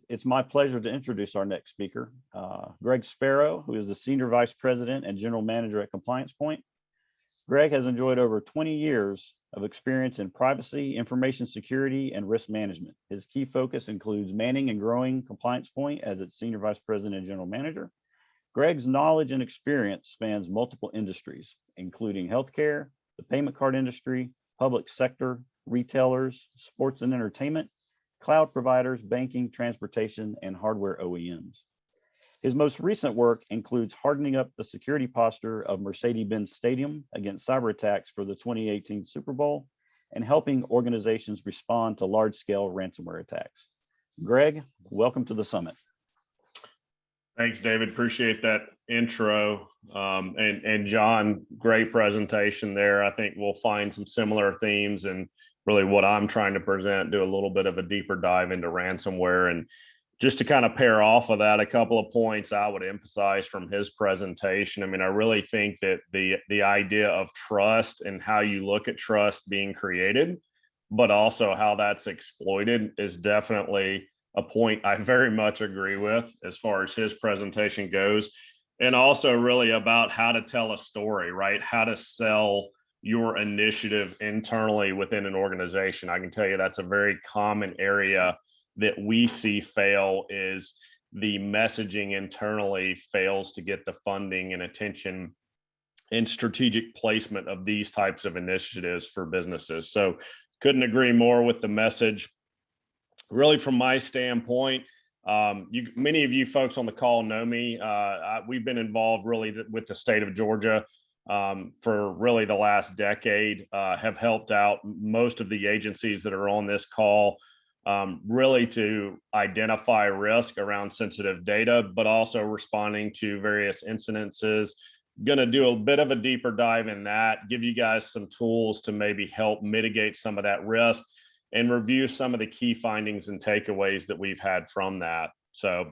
it's my pleasure to introduce our next speaker, Greg Sparrow, who is the Senior Vice President and General Manager at CompliancePoint. Greg has enjoyed over 20 years of experience in privacy, information security, and risk management. His key focus includes manning and growing CompliancePoint as its Senior Vice President and General Manager. Greg's knowledge and experience spans multiple industries, including healthcare, the payment card industry, public sector, retailers, sports and entertainment, cloud providers, banking, transportation, and hardware OEMs. His most recent work includes hardening up the security posture of Mercedes-Benz Stadium against cyber attacks for the 2018 Super Bowl and helping organizations respond to large-scale ransomware attacks. Greg, welcome to the summit. Thanks, David. Appreciate that intro. And John, great presentation there. I think we'll find some similar themes and really what I'm trying to present, do a little bit of a deeper dive into ransomware. And just to kind of pair off of that, a couple of points I would emphasize from his presentation. I mean, I really think that the idea of trust and how you look at trust being created, but also how that's exploited is definitely a point I very much agree with as far as his presentation goes. And also really about how to tell a story, right? How to sell your initiative internally within an organization. I can tell you that's a very common area that we see fail, is the messaging internally fails to get the funding and attention and strategic placement of these types of initiatives for businesses. So couldn't agree more with the message. Really, from my standpoint, many of you folks on the call know me. We've been involved really with the state of Georgia for really the last decade, have helped out most of the agencies that are on this call really to identify risk around sensitive data, but also responding to various incidences. Going to do a bit of a deeper dive in that, give you guys some tools to maybe help mitigate some of that risk and review some of the key findings and takeaways that we've had from that. So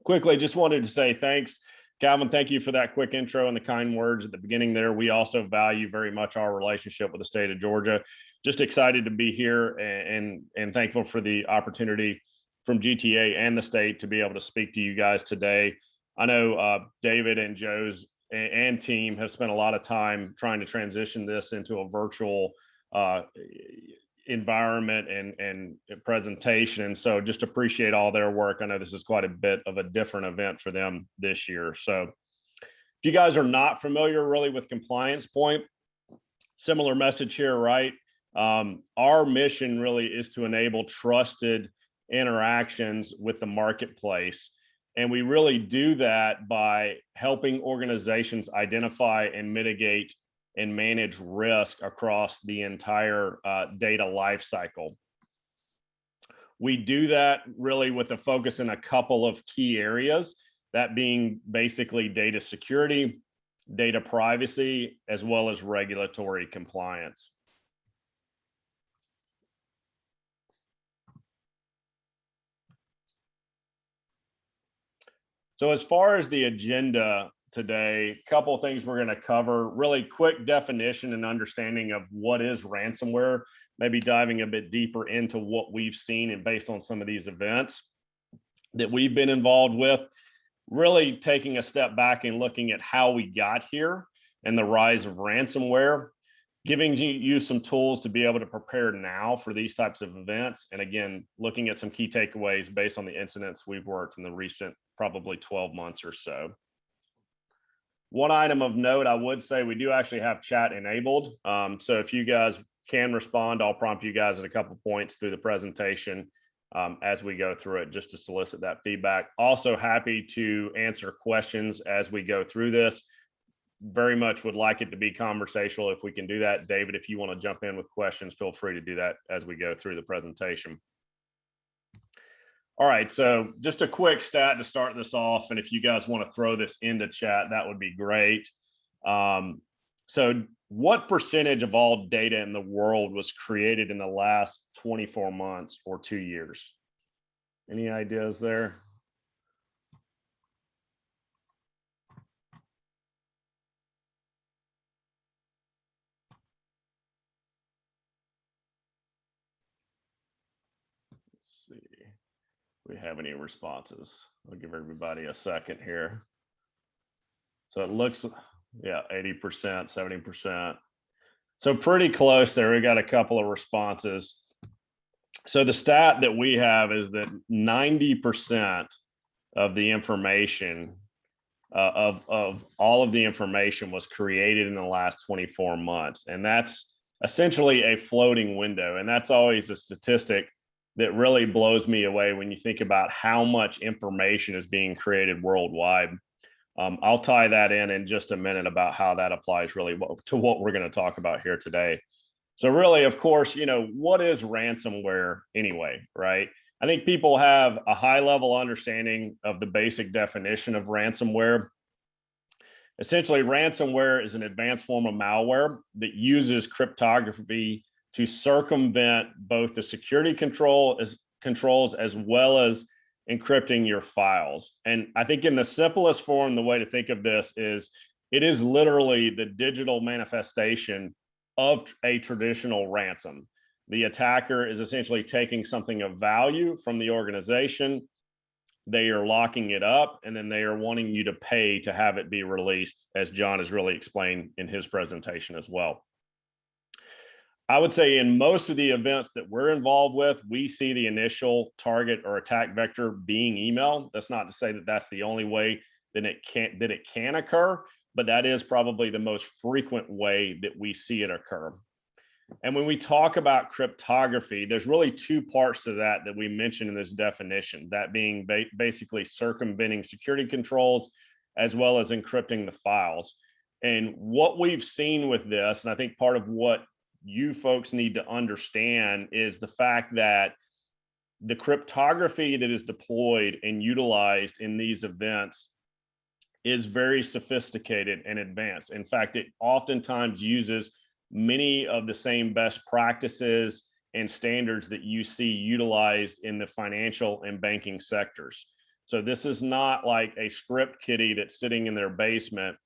quickly, just wanted to say thanks. Calvin, thank you for that quick intro and the kind words at the beginning there. We also value very much our relationship with the state of Georgia. Just excited to be here and thankful for the opportunity from GTA and the state to be able to speak to you guys today. I know David and Joe's and team have spent a lot of time trying to transition this into a virtual environment and presentation. And so just appreciate all their work. I know this is quite a bit of a different event for them this year. So if you guys are not familiar really with CompliancePoint, similar message here, right? Our mission really is to enable trusted interactions with the marketplace. And we really do that by helping organizations identify and mitigate and manage risk across the entire data lifecycle. We do that really with a focus in a couple of key areas, that being basically data security, data privacy, as well as regulatory compliance. So as far as the agenda today, a couple of things we're going to cover. Really quick definition and understanding of what is ransomware, maybe diving a bit deeper into what we've seen and based on some of these events that we've been involved with, really taking a step back and looking at how we got here and the rise of ransomware, giving you some tools to be able to prepare now for these types of events. And again, looking at some key takeaways based on the incidents we've worked in the recent probably 12 months or so. One item of note, I would say we do actually have chat enabled. So if you guys can respond, I'll prompt you guys at a couple points through the presentation as we go through it, just to solicit that feedback. Also happy to answer questions as we go through this. Very much would like it to be conversational if we can do that. David, if you want to jump in with questions, feel free to do that as we go through the presentation. All right, so just a quick stat to start this off, and if you guys want to throw this into chat, that would be great. So what percentage of all data in the world was created in the last 24 months or 2 years? Any ideas there? Let's see. we have any responses. I'll give everybody a second here. So it looks, yeah, 80%, 70%. So pretty close there. We got a couple of responses. So the stat that we have is that 90% of the information of all of the information was created in the last 24 months. And that's essentially a floating window. And that's always a statistic that really blows me away when you think about how much information is being created worldwide. I'll tie that in just a minute about how that applies really to what we're going to talk about here today. So really, of course, you know, what is ransomware anyway, right? I think people have a high level understanding of the basic definition of ransomware. Essentially, ransomware is an advanced form of malware that uses cryptography to circumvent both the security controls as well as encrypting your files. And I think in the simplest form, the way to think of this is it is literally the digital manifestation of a traditional ransom. The attacker is essentially taking something of value from the organization. They are locking it up, and then they are wanting you to pay to have it be released, as John has really explained in his presentation as well. I would say in most of the events that we're involved with, we see the initial target or attack vector being email. That's not to say that that's the only way that it can occur, but that is probably the most frequent way that we see it occur. And when we talk about cryptography, there's really two parts to that we mentioned in this definition, that being basically circumventing security controls as well as encrypting the files. And what we've seen with this, and I think part of what you folks need to understand, is the fact that the cryptography that is deployed and utilized in these events is very sophisticated and advanced. In fact, it oftentimes uses many of the same best practices and standards that you see utilized in the financial and banking sectors. So this is not like a script kiddie that's sitting in their basement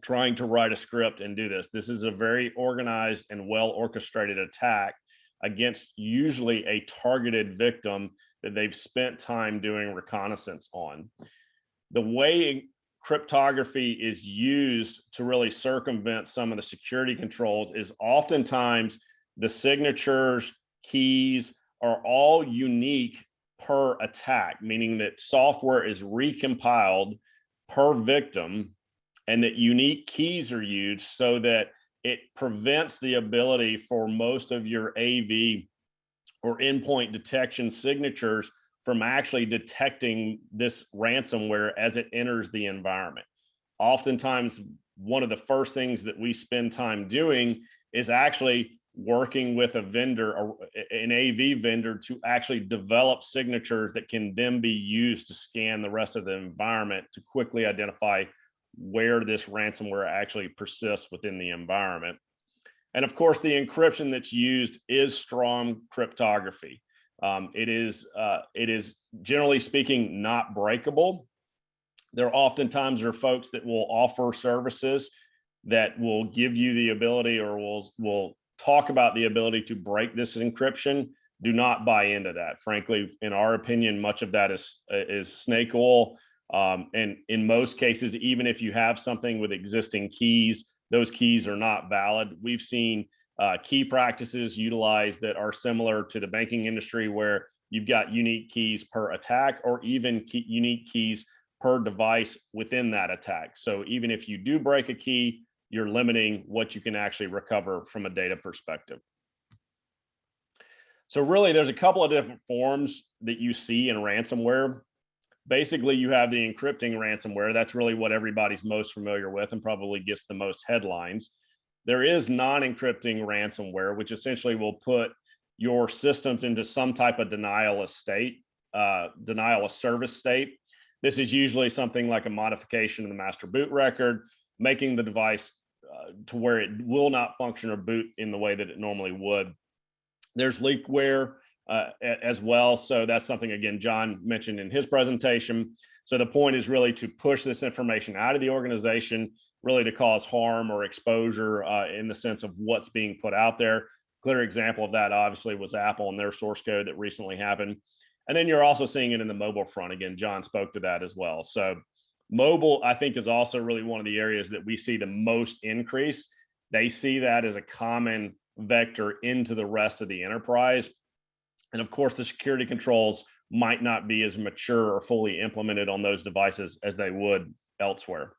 trying to write a script and do this. This is a very organized and well orchestrated attack against usually a targeted victim that they've spent time doing reconnaissance on. The way cryptography is used to really circumvent some of the security controls is oftentimes the signatures, keys are all unique per attack, meaning that software is recompiled per victim and that unique keys are used so that it prevents the ability for most of your AV or endpoint detection signatures from actually detecting this ransomware as it enters the environment. Oftentimes, one of the first things that we spend time doing is actually working with a vendor, or an AV vendor, to actually develop signatures that can then be used to scan the rest of the environment to quickly identify where this ransomware actually persists within the environment. And of course, the encryption that's used is strong cryptography. It is generally speaking not breakable. There oftentimes are folks that will offer services that will give you the ability, or will talk about the ability to break this encryption. Do not buy into that. Frankly, in our opinion, much of that is snake oil. And in most cases, even if you have something with existing keys, those keys are not valid. We've seen key practices utilized that are similar to the banking industry, where you've got unique keys per attack, or even unique keys per device within that attack. So even if you do break a key, you're limiting what you can actually recover from a data perspective. So really, there's a couple of different forms that you see in ransomware. Basically, you have the encrypting ransomware. That's really what everybody's most familiar with and probably gets the most headlines. There is non-encrypting ransomware, which essentially will put your systems into some type of denial of state, denial of service state. This is usually something like a modification of the master boot record, making the device to where it will not function or boot in the way that it normally would. There's leakware as well. So that's something, again, John mentioned in his presentation. So the point is really to push this information out of the organization, really to cause harm or exposure in the sense of what's being put out there. Clear example of that obviously was Apple and their source code that recently happened. And then you're also seeing it in the mobile front. Again, John spoke to that as well. So mobile, I think, is also really one of the areas that we see the most increase. They see that as a common vector into the rest of the enterprise. And of course, the security controls might not be as mature or fully implemented on those devices as they would elsewhere.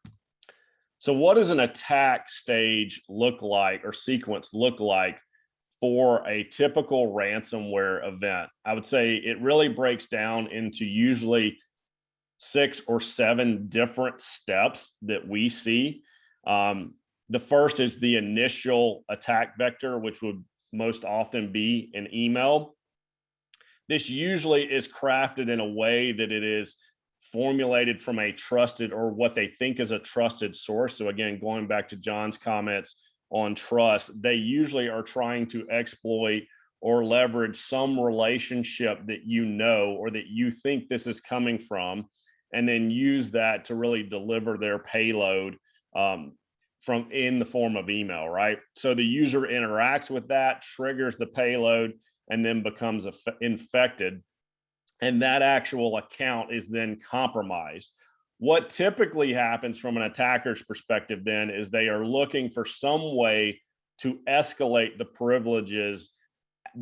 So what does an attack stage look like, or sequence look like, for a typical ransomware event? I would say it really breaks down into usually 6 or 7 different steps that we see. The first is the initial attack vector, which would most often be an email. This usually is crafted in a way that it is formulated from a trusted, or what they think is a trusted source. So again, going back to John's comments on trust, they usually are trying to exploit or leverage some relationship that you know, or that you think this is coming from, and then use that to really deliver their payload from in the form of email, right? So the user interacts with that, triggers the payload, and then becomes infected. And that actual account is then compromised. What typically happens from an attacker's perspective then is they are looking for some way to escalate the privileges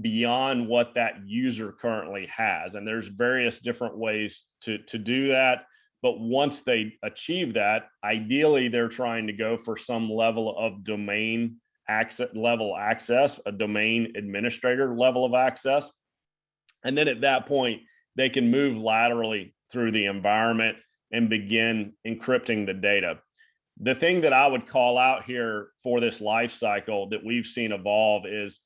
beyond what that user currently has. And there's various different ways to do that. But once they achieve that, ideally, they're trying to go for some level of domain access, a domain administrator level of access. And then at that point, they can move laterally through the environment and begin encrypting the data. The thing that I would call out here for this life cycle that we've seen evolve is,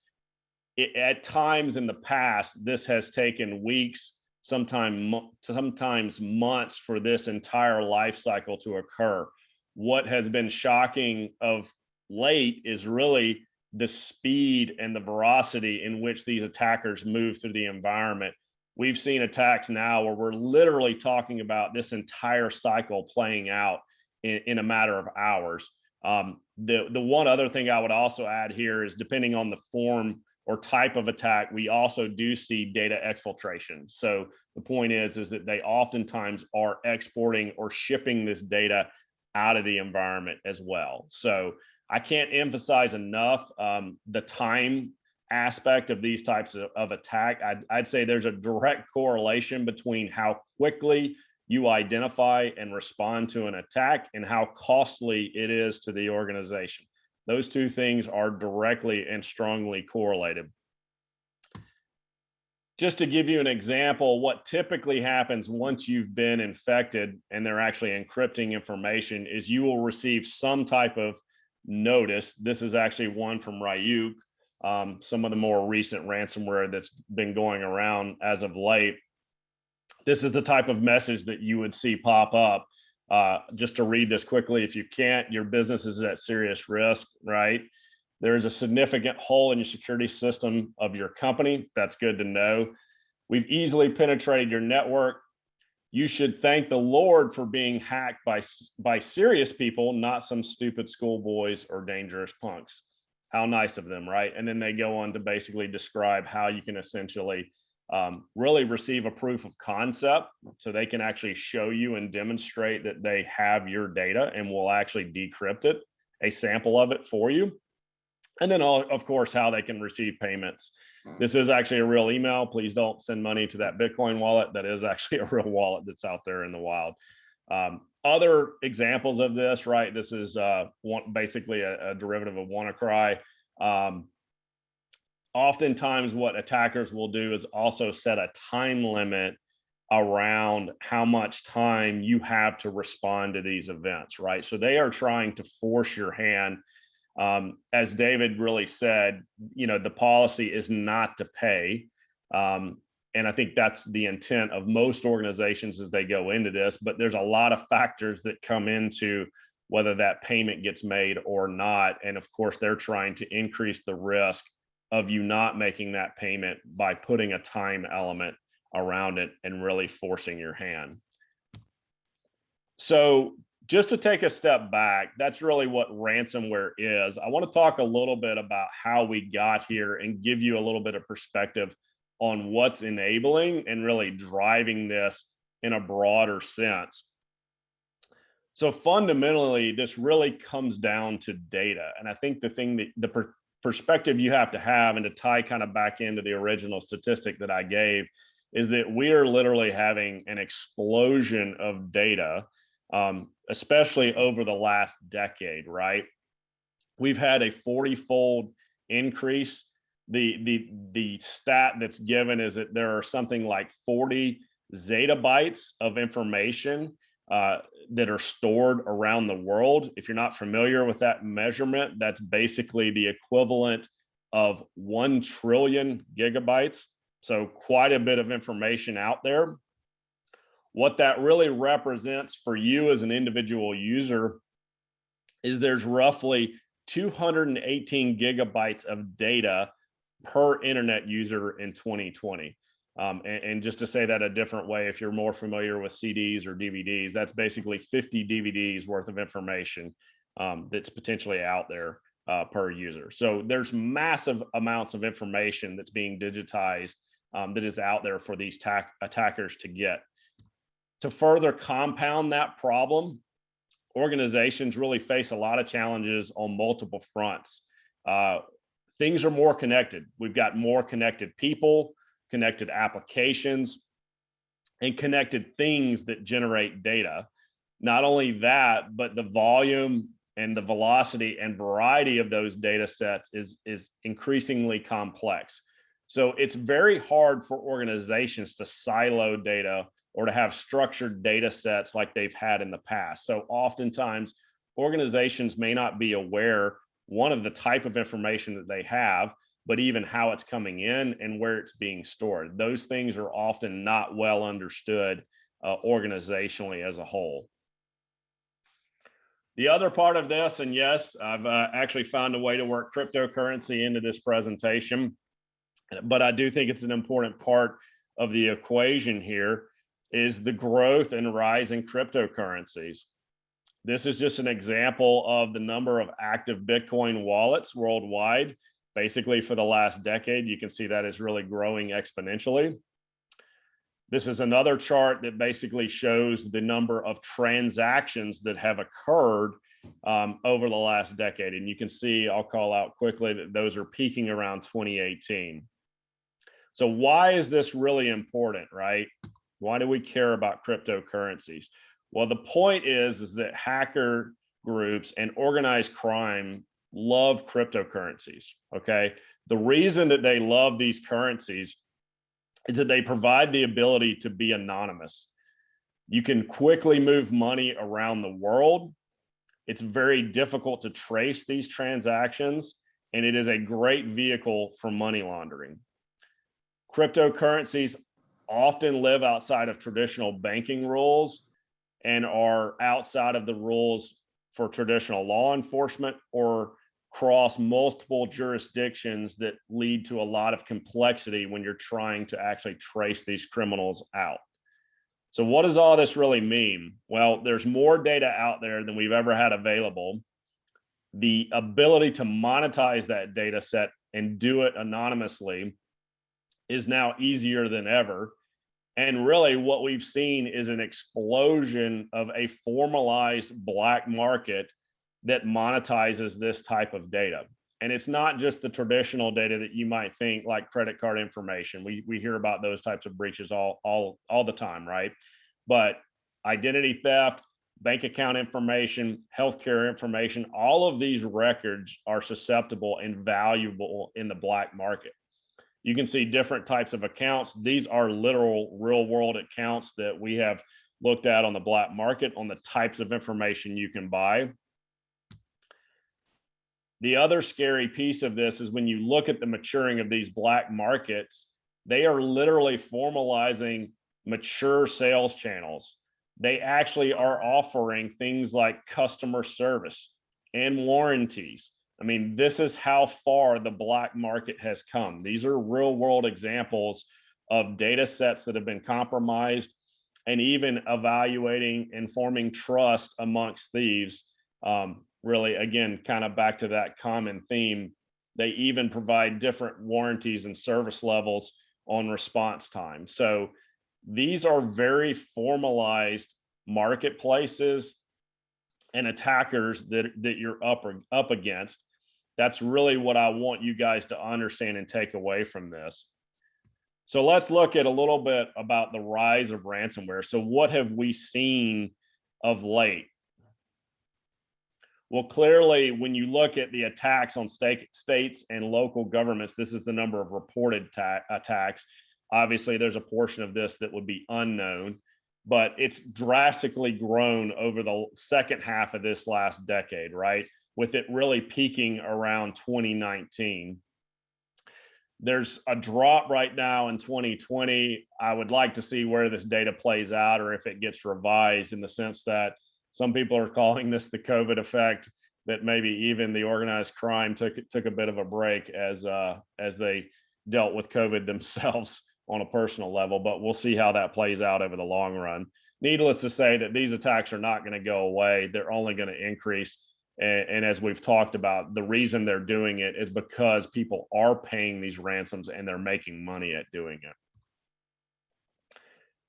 at times in the past, this has taken weeks, sometimes months for this entire life cycle to occur. What has been shocking of late is really the speed and the veracity in which these attackers move through the environment. We've seen attacks now where we're literally talking about this entire cycle playing out in a matter of hours. The one other thing I would also add here is, depending on the form or type of attack, we also do see data exfiltration. So the point is that they oftentimes are exporting or shipping this data out of the environment as well. So I can't emphasize enough the time aspect of these types of attack. I'd say there's a direct correlation between how quickly you identify and respond to an attack and how costly it is to the organization. Those two things are directly and strongly correlated. Just to give you an example, what typically happens once you've been infected and they're actually encrypting information is you will receive some type of notice. This is actually one from Ryuk, some of the more recent ransomware that's been going around as of late. This is the type of message that you would see pop up. Just to read this quickly, if you can't, your business is at serious risk, right? There is a significant hole in your security system of your company. That's good to know. We've easily penetrated your network. You should thank the Lord for being hacked by serious people, not some stupid schoolboys or dangerous punks. How nice of them, right? And then they go on to basically describe how you can essentially really receive a proof of concept, so they can actually show you and demonstrate that they have your data and will actually decrypt it, a sample of it for you. And then, of course, how they can receive payments. This is actually a real email. Please don't send money to that Bitcoin wallet. That is actually a real wallet that's out there in the wild. Other examples of this, right? This is basically a derivative of WannaCry. Oftentimes what attackers will do is also set a time limit around how much time you have to respond to these events, right? So they are trying to force your hand. As David really said, the policy is not to pay. And I think that's the intent of most organizations as they go into this, but there's a lot of factors that come into whether that payment gets made or not. And of course, they're trying to increase the risk of you not making that payment by putting a time element around it and really forcing your hand. So just to take a step back, that's really what ransomware is. I want to talk a little bit about how we got here and give you a little bit of perspective on what's enabling and really driving this in a broader sense. So fundamentally, this really comes down to data. And I think the thing that the perspective you have to have, and to tie kind of back into the original statistic that I gave, is that we are literally having an explosion of data, especially over the last decade, right? We've had a 40-fold increase. The stat that's given is that there are something like 40 zettabytes of information that are stored around the world. If you're not familiar with that measurement, that's basically the equivalent of 1 trillion gigabytes. So quite a bit of information out there. What that really represents for you as an individual user is there's roughly 218 gigabytes of data per internet user in 2020. And just to say that a different way, if you're more familiar with CDs or DVDs, that's basically 50 DVDs worth of information that's potentially out there per user. So there's massive amounts of information that's being digitized that is out there for these attackers to get. To further compound that problem, organizations really face a lot of challenges on multiple fronts. Things are more connected. We've got more connected people, connected applications, and connected things that generate data. Not only that, but the volume and the velocity and variety of those data sets is increasingly complex. So it's very hard for organizations to silo data or to have structured data sets like they've had in the past. So oftentimes organizations may not be aware, one, of the type of information that they have, but even how it's coming in and where it's being stored. Those things are often not well understood organizationally as a whole. The other part of this, and yes, I've actually found a way to work cryptocurrency into this presentation, but I do think it's an important part of the equation here, is the growth and rise in cryptocurrencies. This is just an example of the number of active Bitcoin wallets worldwide. Basically, for the last decade, you can see that is really growing exponentially. This is another chart that basically shows the number of transactions that have occurred over the last decade. And you can see, I'll call out quickly, that those are peaking around 2018. So why is this really important, right? Why do we care about cryptocurrencies? Well, the point is that hacker groups and organized crime love cryptocurrencies, okay? The reason that they love these currencies is that they provide the ability to be anonymous. You can quickly move money around the world. It's very difficult to trace these transactions, and it is a great vehicle for money laundering. Cryptocurrencies often live outside of traditional banking rules and are outside of the rules for traditional law enforcement, or cross multiple jurisdictions that lead to a lot of complexity when you're trying to actually trace these criminals out. So what does all this really mean? Well, there's more data out there than we've ever had available. The ability to monetize that data set and do it anonymously is now easier than ever. And really what we've seen is an explosion of a formalized black market that monetizes this type of data. And it's not just the traditional data that you might think, like credit card information. We hear about those types of breaches all the time, right? But identity theft, bank account information, healthcare information, all of these records are susceptible and valuable in the black market. You can see different types of accounts. These are literal real world accounts that we have looked at on the black market on the types of information you can buy. The other scary piece of this is when you look at the maturing of these black markets, they are literally formalizing mature sales channels. They actually are offering things like customer service and warranties. I mean, this is how far the black market has come. These are real world examples of data sets that have been compromised, and even evaluating and forming trust amongst thieves. Really, again, kind of back to that common theme. They even provide different warranties and service levels on response time. So these are very formalized marketplaces and attackers that you're up against. That's really what I want you guys to understand and take away from this. So let's look at a little bit about the rise of ransomware. So what have we seen of late? Well, clearly, when you look at the attacks on states and local governments, this is the number of reported attacks. Obviously, there's a portion of this that would be unknown, but it's drastically grown over the second half of this last decade, right? With it really peaking around 2019. There's a drop right now in 2020. I would like to see where this data plays out or if it gets revised, in the sense that some people are calling this the COVID effect, that maybe even the organized crime took a bit of a break as they dealt with COVID themselves on a personal level, but we'll see how that plays out over the long run. Needless to say that these attacks are not going to go away. They're only going to increase. And as we've talked about, the reason they're doing it is because people are paying these ransoms and they're making money at doing it.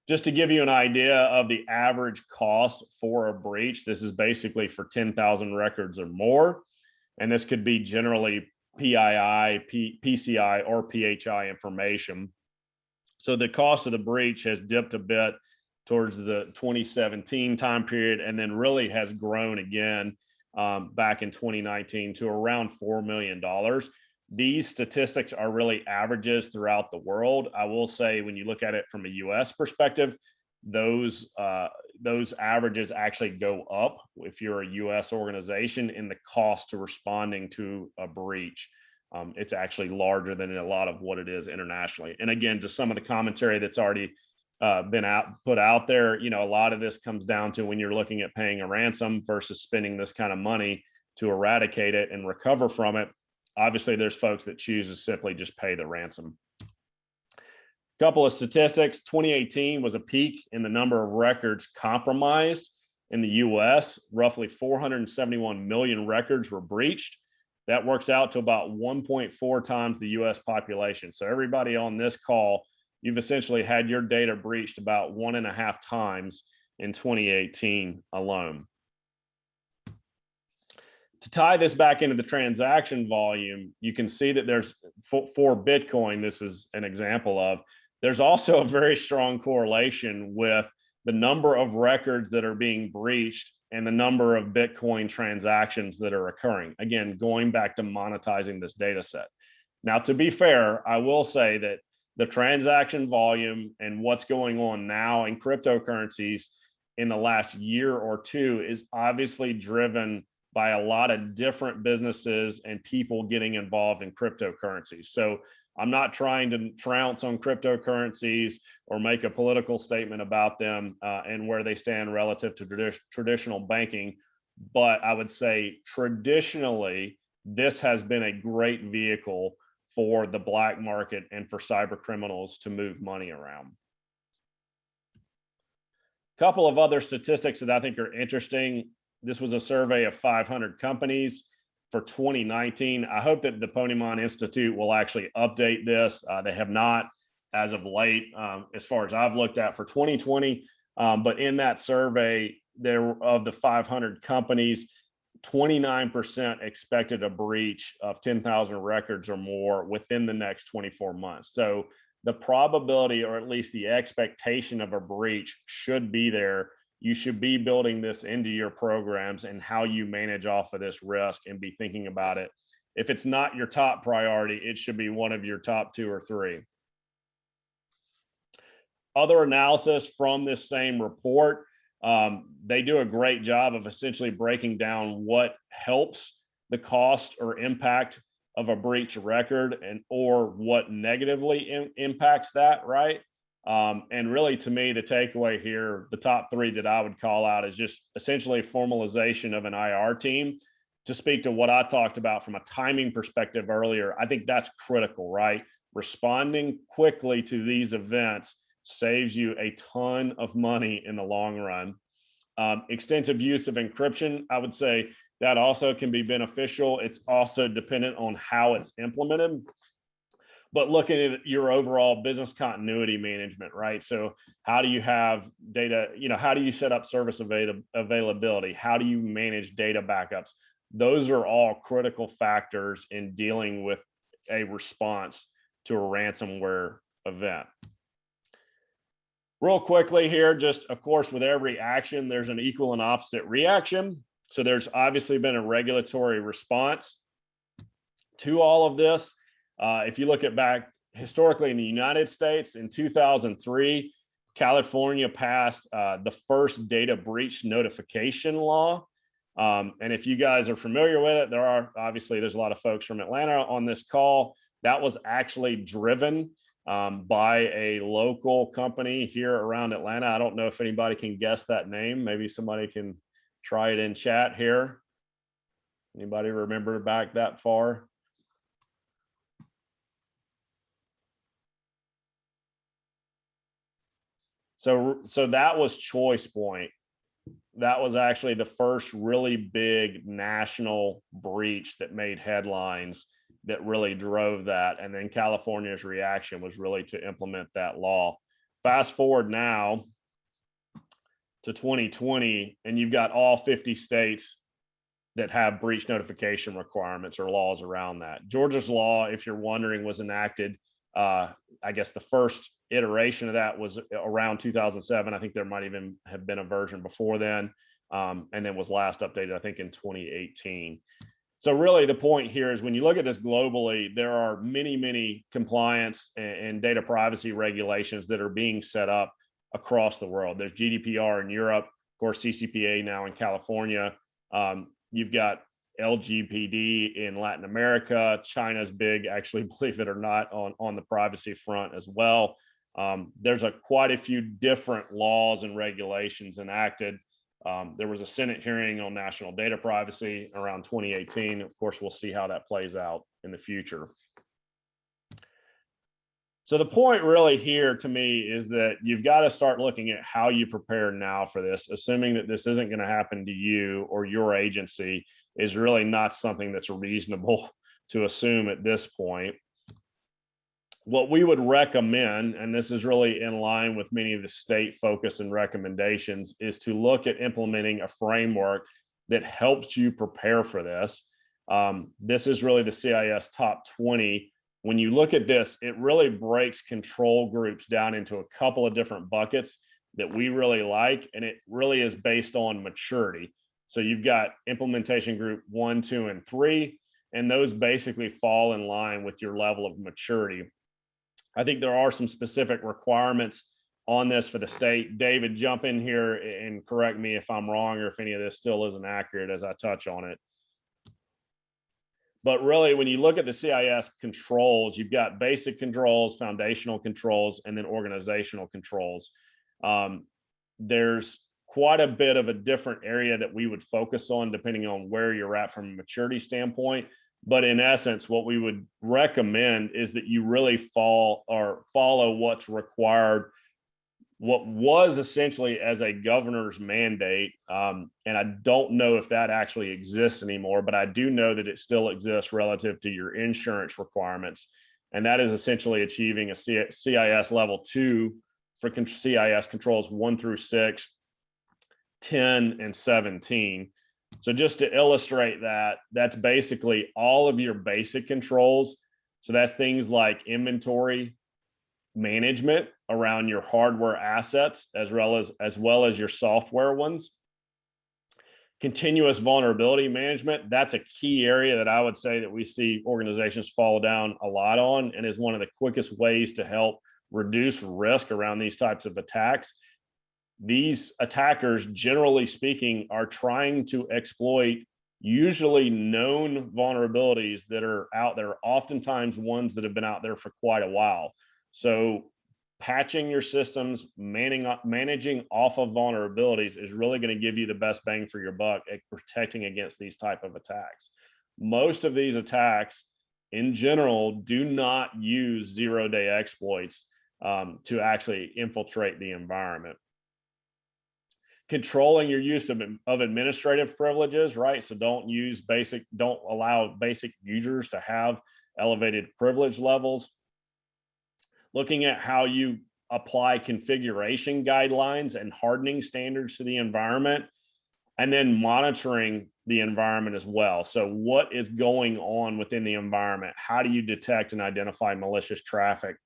Just to give you an idea of the average cost for a breach, this is basically for 10,000 records or more. And this could be generally PII, PCI, or PHI information. So the cost of the breach has dipped a bit towards the 2017 time period, and then really has grown again back in 2019 to around $4 million. These statistics are really averages throughout the world. I will say, when you look at it from a US perspective, those averages actually go up if you're a US organization in the cost to responding to a breach. It's actually larger than a lot of what it is internationally. And again, just some of the commentary that's already been put out there, you know, a lot of this comes down to when you're looking at paying a ransom versus spending this kind of money to eradicate it and recover from it. Obviously, there's folks that choose to simply just pay the ransom. Couple of statistics: 2018 was a peak in the number of records compromised in the US. Roughly 471 million records were breached. That works out to about 1.4 times the US population. So everybody on this call, you've essentially had your data breached about 1.5 times in 2018 alone. To tie this back into the transaction volume, you can see that there's, for Bitcoin, this is an example of, there's also a very strong correlation with the number of records that are being breached and the number of Bitcoin transactions that are occurring. Again, going back to monetizing this data set. Now, to be fair, I will say that the transaction volume and what's going on now in cryptocurrencies in the last year or two is obviously driven by a lot of different businesses and people getting involved in cryptocurrencies. So I'm not trying to trounce on cryptocurrencies or make a political statement about them and where they stand relative to traditional banking. But I would say traditionally, this has been a great vehicle for the black market and for cyber criminals to move money around. A couple of other statistics that I think are interesting. This was a survey of 500 companies for 2019. I hope that the Ponemon Institute will actually update this. They have not as of late, as far as I've looked at for 2020. But in that survey, there of the 500 companies, 29% expected a breach of 10,000 records or more within the next 24 months. So the probability, or at least the expectation of a breach, should be there. You should be building this into your programs and how you manage off of this risk and be thinking about it. If it's not your top priority, it should be one of your top 2 or 3. Other analysis from this same report, they do a great job of essentially breaking down what helps the cost or impact of a breach record, and or what negatively impacts that, right? And really, to me, the takeaway here, the top 3 that I would call out, is just essentially formalization of an IR team. To speak to what I talked about from a timing perspective earlier, I think that's critical, right? Responding quickly to these events saves you a ton of money in the long run. Extensive use of encryption, I would say that also can be beneficial. It's also dependent on how it's implemented. but looking at your overall business continuity management, right? So how do you have data, how do you set up service availability? How do you manage data backups? Those are all critical factors in dealing with a response to a ransomware event. Real quickly here, just of course, with every action, there's an equal and opposite reaction. So there's obviously been a regulatory response to all of this. If you look at back historically in the United States, in 2003, California passed the first data breach notification law. And if you guys are familiar with it, there's a lot of folks from Atlanta on this call. That was actually driven by a local company here around Atlanta. I don't know if anybody can guess that name. Maybe somebody can try it in chat here. Anybody remember back that far? So that was ChoicePoint. That was actually the first really big national breach that made headlines, that really drove that. And then California's reaction was really to implement that law. Fast forward now to 2020, and you've got all 50 states that have breach notification requirements or laws around that. Georgia's law, if you're wondering, was enacted. I guess the first iteration of that was around 2007. I think there might even have been a version before then, and then was last updated, I think, in 2018. So really the point here is when you look at this globally, there are many, many compliance and data privacy regulations that are being set up across the world. There's GDPR in Europe, of course, CCPA now in California. You've got LGPD in Latin America. China's big, actually, believe it or not, on the privacy front as well. There's quite a few different laws and regulations enacted. There was a Senate hearing on national data privacy around 2018. Of course, we'll see how that plays out in the future. So the point really here to me is that you've got to start looking at how you prepare now for this, assuming that this isn't going to happen to you or your agency is really not something that's reasonable to assume at this point. What we would recommend, and this is really in line with many of the state focus and recommendations, is to look at implementing a framework that helps you prepare for this. This is really the CIS Top 20. When you look at this, it really breaks control groups down into a couple of different buckets that we really like, and it really is based on maturity. So you've got implementation group 1, 2, and 3, and those basically fall in line with your level of maturity. I think there are some specific requirements on this for the state. David, jump in here and correct me if I'm wrong or if any of this still isn't accurate as I touch on it. But really, when you look at the CIS controls, you've got basic controls, foundational controls, and then organizational controls. There's quite a bit of a different area that we would focus on depending on where you're at from a maturity standpoint. But in essence, what we would recommend is that you really follow what's required, what was essentially as a governor's mandate. And I don't know if that actually exists anymore, but I do know that it still exists relative to your insurance requirements. And that is essentially achieving a CIS level 2 for CIS controls 1 through 6, 10, and 17. So just to illustrate that, that's basically all of your basic controls. So that's things like inventory management around your hardware assets, as well as your software ones. Continuous vulnerability management, that's a key area that I would say that we see organizations fall down a lot on, and is one of the quickest ways to help reduce risk around these types of attacks. These attackers, generally speaking, are trying to exploit usually known vulnerabilities that are out there, oftentimes ones that have been out there for quite a while. So patching your systems, managing off of vulnerabilities is really going to give you the best bang for your buck at protecting against these type of attacks. Most of these attacks in general do not use zero-day exploits to actually infiltrate the environment. Controlling your use of administrative privileges, right? So don't allow basic users to have elevated privilege levels. looking at how you apply configuration guidelines and hardening standards to the environment, and then monitoring the environment as well. So what is going on within the environment? How do you detect and identify malicious traffic?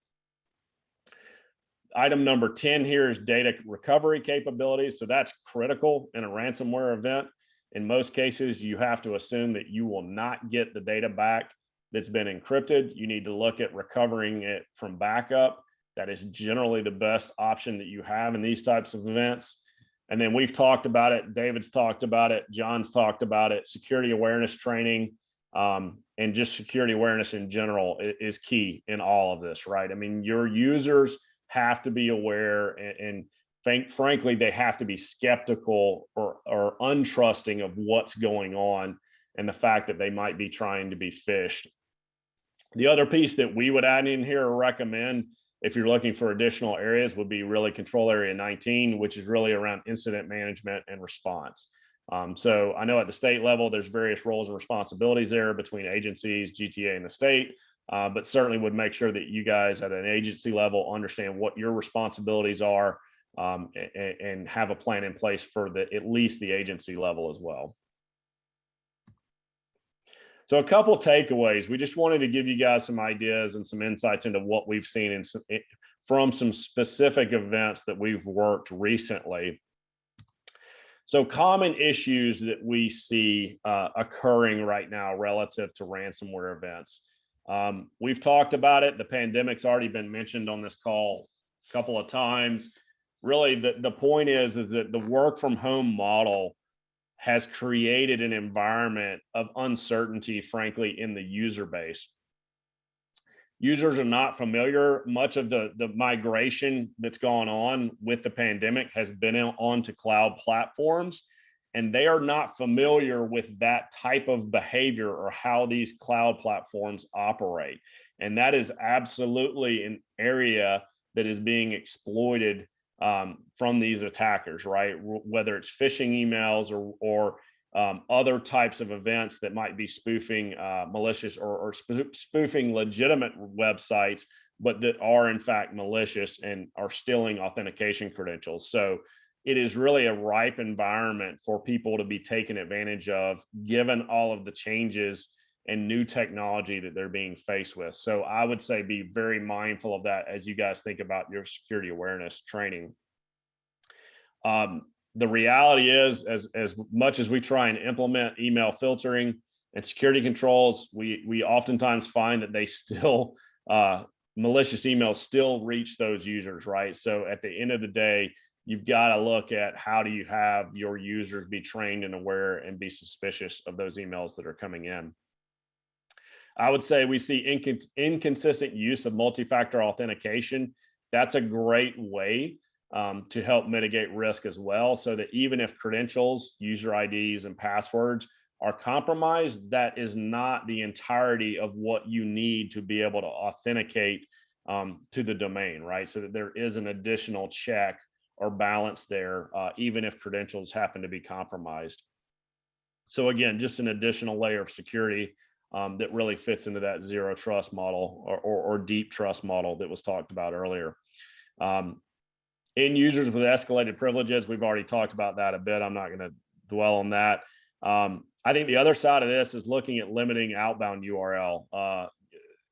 Item number 10 here is data recovery capabilities. So that's critical in a ransomware event. In most cases, you have to assume that you will not get the data back that's been encrypted. You need to look at recovering it from backup. That is generally the best option that you have in these types of events. And then we've talked about it, David's talked about it, John's talked about it, security awareness training, and just security awareness in general is key in all of this, right? I mean, your users have to be aware, and frankly, they have to be skeptical or untrusting of what's going on and the fact that they might be trying to be phished. The other piece that we would add in here or recommend, if you're looking for additional areas, would be really control area 19, which is really around incident management and response. So I know at the state level, there's various roles and responsibilities there between agencies, GTA, and the state, but certainly would make sure that you guys at an agency level understand what your responsibilities are, and have a plan in place for at least the agency level as well. So a couple takeaways. We just wanted to give you guys some ideas and some insights into what we've seen from some specific events that we've worked recently. So common issues that we see occurring right now relative to ransomware events. We've talked about it. The pandemic's already been mentioned on this call a couple of times. Really, the point is that the work from home model has created an environment of uncertainty, frankly, in the user base. Users are not familiar. Much of the migration that's gone on with the pandemic has been onto cloud platforms, and they are not familiar with that type of behavior or how these cloud platforms operate. And that is absolutely an area that is being exploited from these attackers, right? Whether it's phishing emails or other types of events that might be spoofing malicious or spoofing legitimate websites, but that are in fact malicious and are stealing authentication credentials. So it is really a ripe environment for people to be taken advantage of, given all of the changes and new technology that they're being faced with. So I would say be very mindful of that as you guys think about your security awareness training. The reality is, as much as we try and implement email filtering and security controls, we oftentimes find that they still, malicious emails still reach those users, right? So at the end of the day, you've got to look at how do you have your users be trained and aware and be suspicious of those emails that are coming in. I would say we see inconsistent use of multi-factor authentication. That's a great way to help mitigate risk as well, so that even if credentials, user IDs, and passwords are compromised, that is not the entirety of what you need to be able to authenticate to the domain, right? So that there is an additional check or balance there, even if credentials happen to be compromised. So again, just an additional layer of security that really fits into that zero trust model or deep trust model that was talked about earlier. End users with escalated privileges, we've already talked about that a bit. I'm not going to dwell on that. I think the other side of this is looking at limiting outbound URL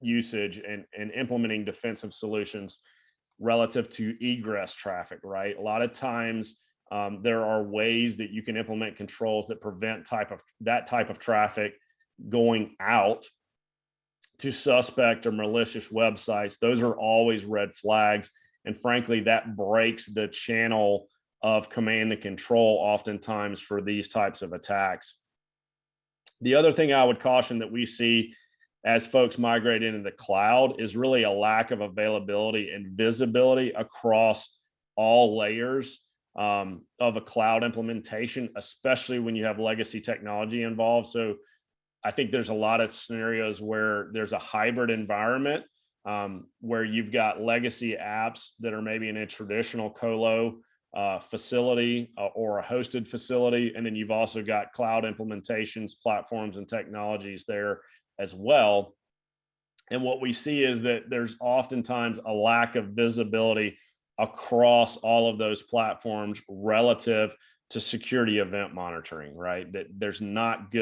usage and implementing defensive solutions relative to egress traffic, right? A lot of times there are ways that you can implement controls that prevent that type of traffic going out to suspect or malicious websites. Those are always red flags. And frankly, that breaks the channel of command and control oftentimes for these types of attacks. The other thing I would caution that we see as folks migrate into the cloud is really a lack of availability and visibility across all layers of a cloud implementation, especially when you have legacy technology involved. So I think there's a lot of scenarios where there's a hybrid environment where you've got legacy apps that are maybe in a traditional colo facility or a hosted facility. And then you've also got cloud implementations, platforms, and technologies there as well. And what we see is that there's oftentimes a lack of visibility across all of those platforms relative to security event monitoring, right? That there's not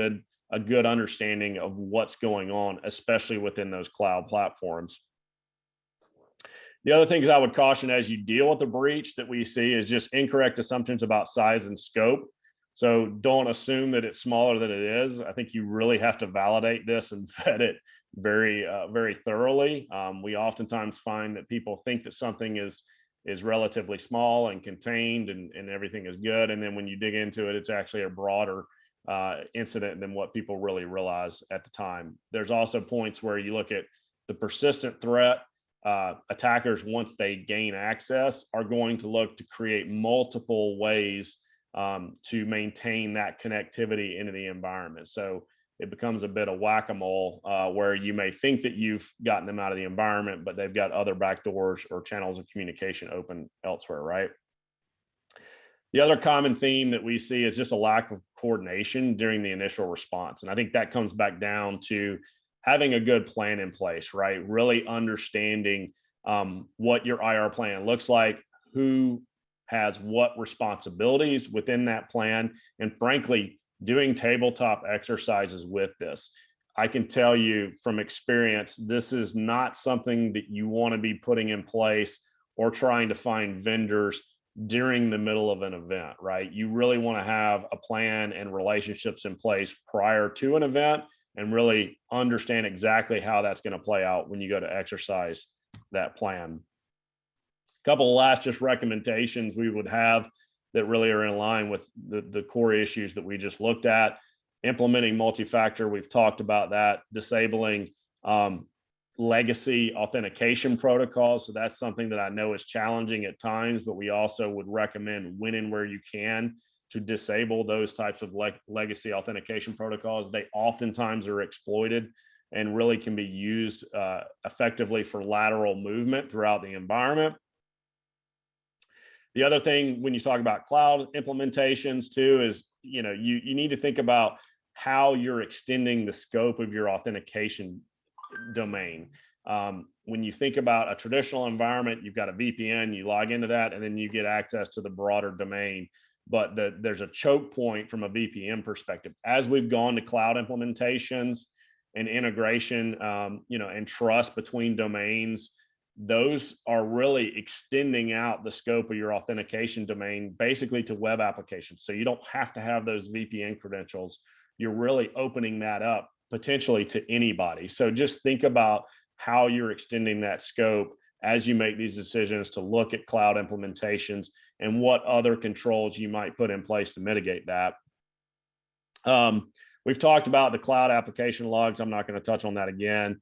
a good understanding of what's going on, especially within those cloud platforms. The other things I would caution as you deal with the breach that we see is just incorrect assumptions about size and scope. So don't assume that it's smaller than it is. I think you really have to validate this and vet it very thoroughly. We oftentimes find that people think that something is relatively small and contained and everything is good. And then when you dig into it, it's actually a broader incident than what people really realize at the time. There's also points where you look at the persistent threat. Attackers, once they gain access, are going to look to create multiple ways to maintain that connectivity into the environment. So it becomes a bit of whack-a-mole where you may think that you've gotten them out of the environment, but they've got other backdoors or channels of communication open elsewhere, right? The other common theme that we see is just a lack of coordination during the initial response. And I think that comes back down to having a good plan in place, right? Really understanding what your IR plan looks like, who has what responsibilities within that plan, and frankly, doing tabletop exercises with this. I can tell you from experience, this is not something that you want to be putting in place or trying to find vendors during the middle of an event, right? You really want to have a plan and relationships in place prior to an event and really understand exactly how that's going to play out when you go to exercise that plan. A couple of last just recommendations we would have that really are in line with the core issues that we just looked at. Implementing multi-factor, we've talked about that. Disabling legacy authentication protocols. So that's something that I know is challenging at times, but we also would recommend when and where you can to disable those types of legacy authentication protocols. They oftentimes are exploited and really can be used effectively for lateral movement throughout the environment. The other thing when you talk about cloud implementations too is, you need to think about how you're extending the scope of your authentication domain. When you think about a traditional environment, you've got a VPN, you log into that, and then you get access to the broader domain. But there's a choke point from a VPN perspective. As we've gone to cloud implementations and integration, and trust between domains, those are really extending out the scope of your authentication domain basically to web applications. So you don't have to have those VPN credentials. You're really opening that up potentially to anybody. So just think about how you're extending that scope as you make these decisions to look at cloud implementations and what other controls you might put in place to mitigate that. We've talked about the cloud application logs. I'm not going to touch on that again.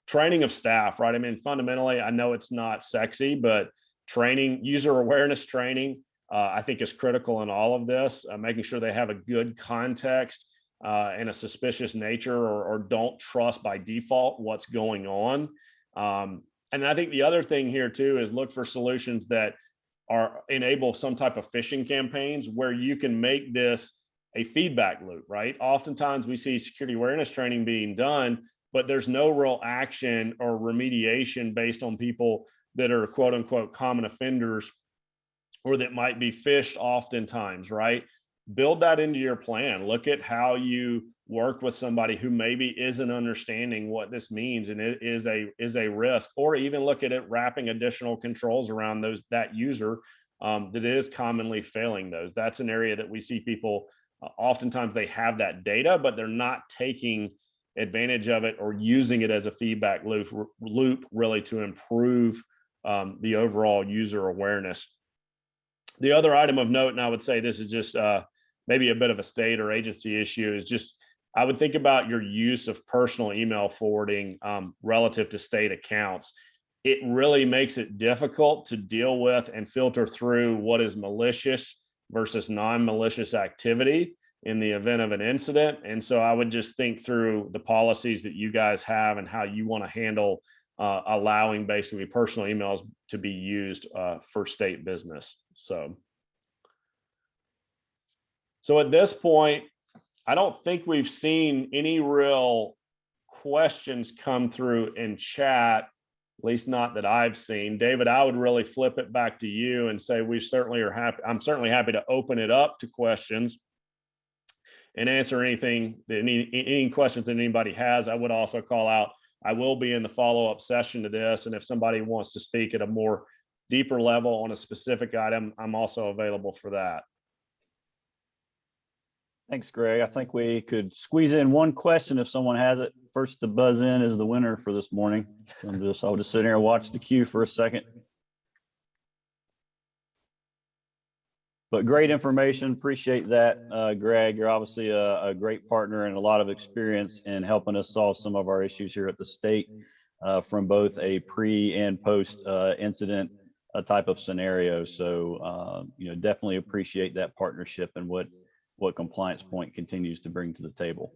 Training of staff, right? I mean, fundamentally, I know it's not sexy, but training, user awareness training, I think is critical in all of this, making sure they have a good context and a suspicious nature or don't trust by default what's going on. And I think the other thing here too is look for solutions that enable some type of phishing campaigns where you can make this a feedback loop, right? Oftentimes we see security awareness training being done, but there's no real action or remediation based on people that are quote unquote common offenders or that might be phished oftentimes, right? Build that into your plan. Look at how you work with somebody who maybe isn't understanding what this means and it is a risk, or even look at it wrapping additional controls around that user that is commonly failing those. That's an area that we see people oftentimes they have that data, but they're not taking advantage of it or using it as a feedback loop really to improve the overall user awareness. The other item of note, and I would say this is just maybe a bit of a state or agency issue, is just I would think about your use of personal email forwarding relative to state accounts. It really makes it difficult to deal with and filter through what is malicious versus non-malicious activity in the event of an incident. And so I would just think through the policies that you guys have and how you want to handle allowing basically personal emails to be used for state business. So at this point, I don't think we've seen any real questions come through in chat, at least not that I've seen. David, I would really flip it back to you and say we certainly are happy. I'm certainly happy to open it up to questions and answer anything that any questions that anybody has. I would also call out, I will be in the follow-up session to this, and if somebody wants to speak at a more deeper level on a specific item, I'm also available for that. Thanks, Greg. I think we could squeeze in one question if someone has it. First to buzz in is the winner for this morning. I'll just sit here and watch the queue for a second. But great information. Appreciate that, Greg. You're obviously a great partner and a lot of experience in helping us solve some of our issues here at the state from both a pre and post incident type of scenario. So, definitely appreciate that partnership and what CompliancePoint continues to bring to the table.